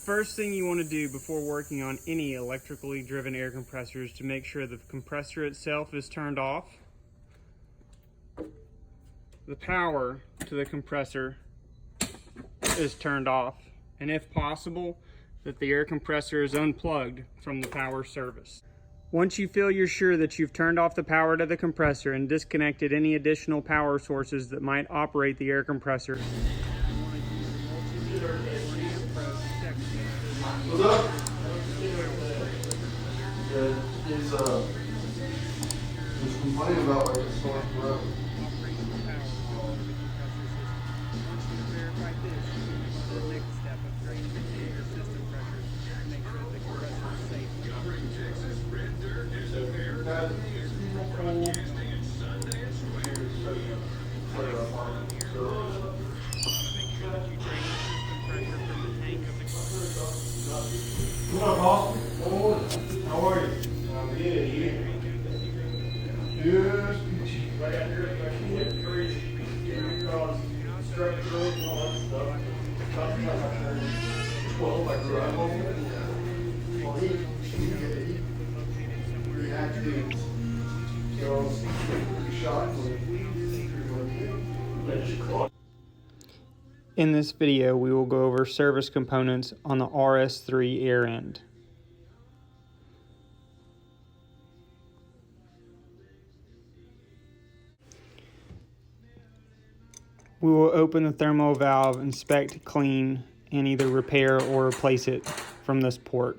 first thing you want to do before working on any electrically driven air compressor is to make sure the compressor itself is turned off, the power to the compressor is turned off, and if possible, that the air compressor is unplugged from the power service. Once you feel you're sure that you've turned off the power to the compressor and disconnected any additional power sources that might operate the air compressor, What's up? He's complaining about like a sore throat. What up, Austin? How are you? I'm good. You? Yes. Right out here, I can't breathe. Because structural and all that stuff. Well, my grandma. Well, he had to. So, he shot me. in this video, we will go over service components on the RS3 air end. We will open the thermal valve, inspect, clean, and either repair or replace it from this port.